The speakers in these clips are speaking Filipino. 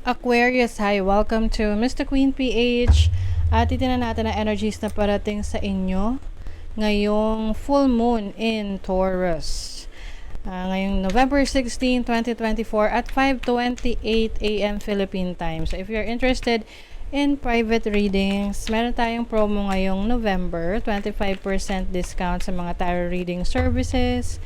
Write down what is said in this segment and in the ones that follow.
Aquarius, hi! Welcome to Mr. Queen PH. At titignan natin ang energies na parating sa inyo ngayong full moon in Taurus. Ngayong November 16, 2024 at 5:28 a.m. Philippine time. So if you're interested in private readings, meron tayong promo ngayong November, 25% discount sa mga tarot reading services.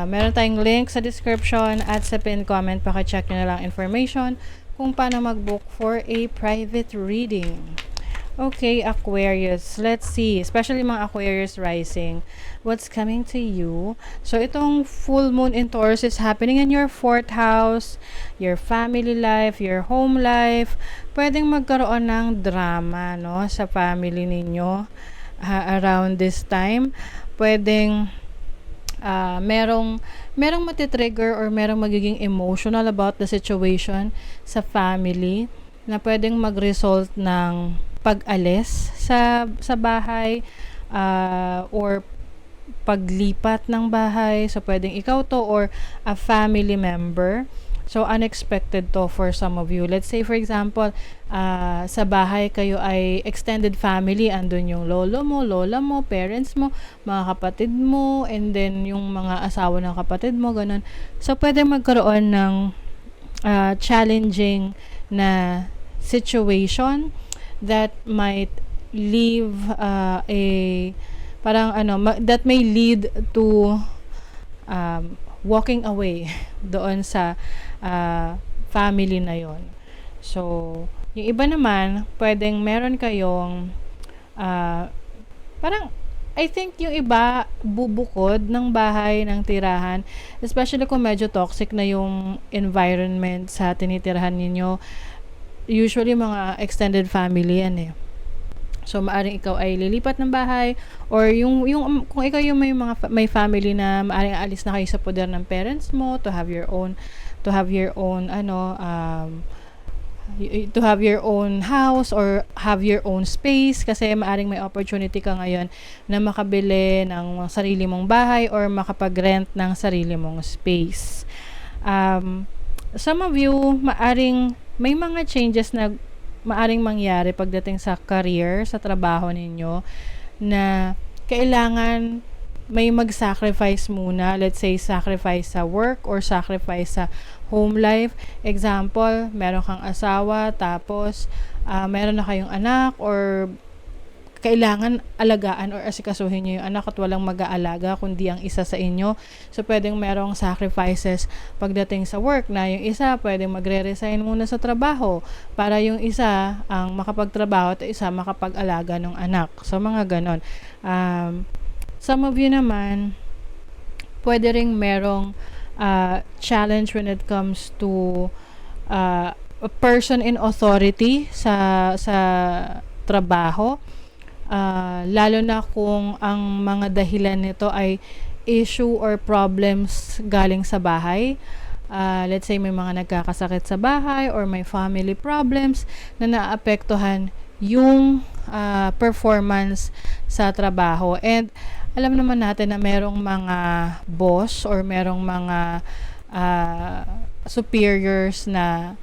Meron tayong link sa description at sa pinned comment. Paka-check nyo na lang information kung paano mag-book for a private reading. Okay, Aquarius. Let's see. Especially mga Aquarius rising. What's coming to you? So, itong full moon in Taurus is happening in your 4th house, your family life, your home life. Pwedeng magkaroon ng drama, no, sa family ninyo around this time. Pwedeng merong matitrigger or merong magiging emotional about the situation sa family na pwedeng mag-result ng pag-alis sa bahay or paglipat ng bahay. So, pwedeng ikaw to or a family member. So, unexpected to for some of you. Let's say, for example, sa bahay kayo ay extended family. Andun yung lolo mo, lola mo, parents mo, mga kapatid mo, and then yung mga asawa ng kapatid mo, ganun. So, pwede magkaroon ng challenging na situation that might leave that may lead to walking away doon sa family na yon. So, yung iba naman, pwedeng meron kayong parang I think yung iba bubukod ng bahay, ng tirahan, especially kung medyo toxic na yung environment sa tinitirahan ninyo. Usually mga extended family yan eh. So, maaring ikaw ay lilipat ng bahay or yung kung ikaw yung may family na maaring aalis na kayo sa poder ng parents mo to have your own house or have your own space, kasi maaring may opportunity ka ngayon na makabili ng sarili mong bahay or makapag-rent ng sarili mong space. Some of you, maaring may mga changes na maaring mangyari pagdating sa career, sa trabaho ninyo, na kailangan may mag-sacrifice muna. Let's say, sacrifice sa work or sacrifice sa home life. Example, meron kang asawa, tapos meron na kayong anak, or kailangan alagaan or asikasuhin nyo yung anak at walang mag-aalaga kundi ang isa sa inyo. So, pwedeng merong sacrifices pagdating sa work na yung isa pwedeng magre-resign muna sa trabaho para yung isa ang makapagtrabaho at isa makapag-alaga ng anak. So, mga ganon. Some of you naman, pwede ring merong challenge when it comes to a person in authority sa trabaho. Lalo na kung ang mga dahilan nito ay issue or problems galing sa bahay. Let's say may mga nagkakasakit sa bahay or may family problems na naapektuhan yung performance sa trabaho. And alam naman natin na merong mga boss or merong mga superiors na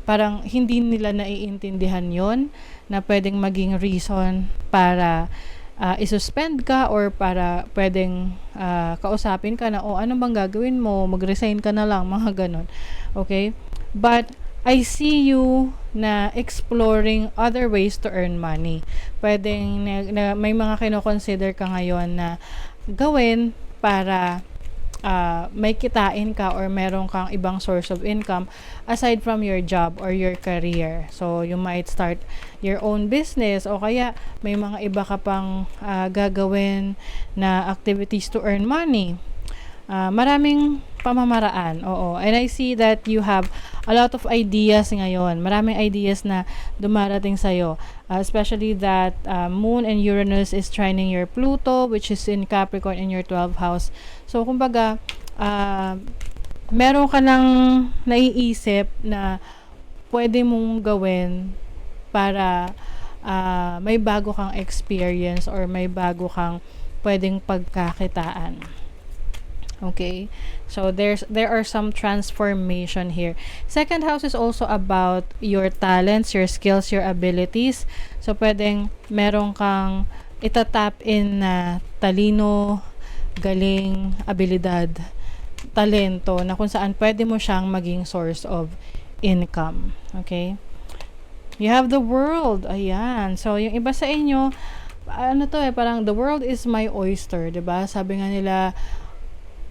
parang hindi nila naiintindihan yon, na pwedeng maging reason para isuspend ka or para pwedeng kausapin ka na, ano bang gagawin mo, mag-resign ka na lang, mga ganon. Okay? But I see you na exploring other ways to earn money. Pwedeng may mga kino-consider ka ngayon na gawin para may kitain ka or meron kang ibang source of income aside from your job or your career. So, you might start your own business o kaya may mga iba ka pang gagawin na activities to earn money. Maraming pamamaraan. Oo. And I see that you have a lot of ideas ngayon. Maraming ideas na dumarating sa'yo. Especially that Moon and Uranus is trining your Pluto, which is in Capricorn in your 12th house. So, kumbaga, meron ka nang naiisip na pwede mong gawin para may bago kang experience or may bago kang pwedeng pagkakitaan. Okay, so there are some transformation here. Second house is also about your talents, your skills, your abilities. So pwedeng meron kang itatap in na talino, galing, abilidad, talento na kung saan pwede mo siyang maging source of income. Okay? You have the world. Ayan. So yung iba sa inyo, ano to parang the world is my oyster, 'di ba? Sabi nga nila,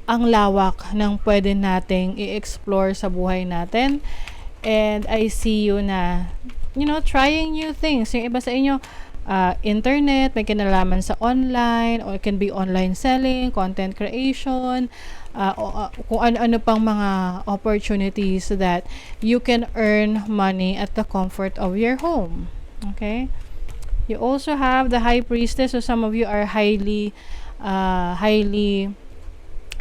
ang lawak ng pwede nating i-explore sa buhay natin. And I see you na, trying new things. Yung iba sa inyo, internet, may kinalaman sa online, or it can be online selling, content creation, kung ano-ano pang mga opportunities that you can earn money at the comfort of your home. Okay? You also have the High Priestess, so some of you are highly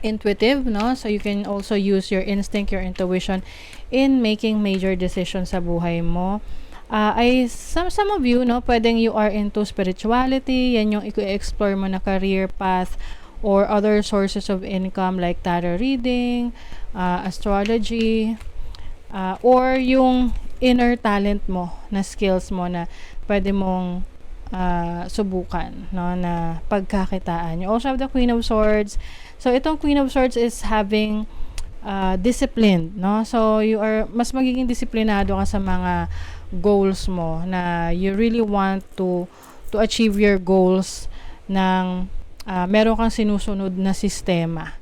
intuitive, no? So you can also use your instinct, your intuition in making major decisions sa buhay mo. Some of you, no, pwedeng you are into spirituality, yan yung i-explore mo na career path or other sources of income like tarot reading, astrology, or yung inner talent mo, na skills mo na pwede mong subukan, no, na pagkakitaan. You also have the Queen of Swords. So itong Queen of Swords is having discipline, no? So you are mas magiging disiplinado ka sa mga goals mo, na you really want to achieve your goals ng meron kang sinusunod na sistema.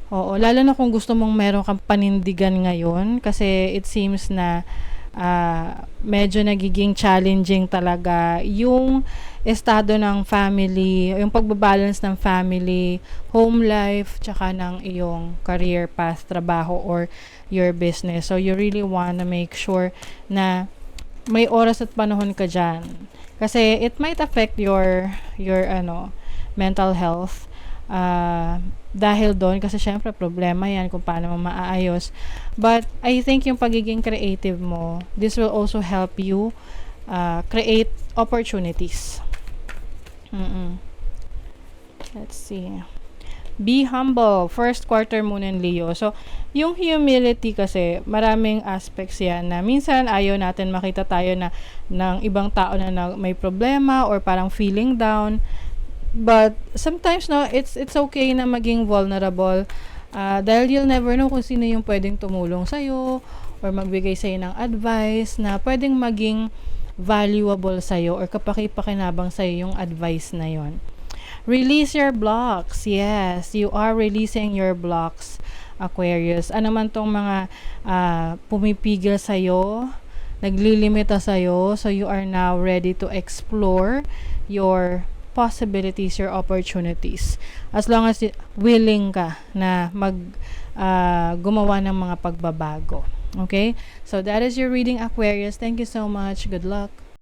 Oo, lalo na kung gusto mong meron kang panindigan ngayon, kasi it seems na medyo nagiging challenging talaga yung estado ng family, yung pagbabalance ng family, home life, tsaka ng iyong career path, trabaho, or your business. So you really want to make sure na may oras at panahon ka dyan. Kasi it might affect your mental health. Dahil doon, kasi syempre problema yan kung paano mo maaayos. But I think yung pagiging creative mo, this will also help you create opportunities. Let's see. Be humble. First quarter moon in Leo. So, yung humility kasi, maraming aspects yan na minsan ayaw natin makita tayo na ng ibang tao na may problema or parang feeling down. But sometimes, no, it's okay na maging vulnerable, dahil you'll never know kung sino yung pwedeng tumulong sa'yo or magbigay sa'yo ng advice na pwedeng maging valuable sa'yo or kapaki-pakinabang sa'yo yung advice na yon. Release your blocks. Yes, you are releasing your blocks, Aquarius. Ano man tong mga pumipigil sa'yo, naglilimita sa'yo, so you are now ready to explore your possibilities, your opportunities. As long as willing ka na gumawa ng mga pagbabago. Okay? So that is your reading, Aquarius. Thank you so much. Good luck.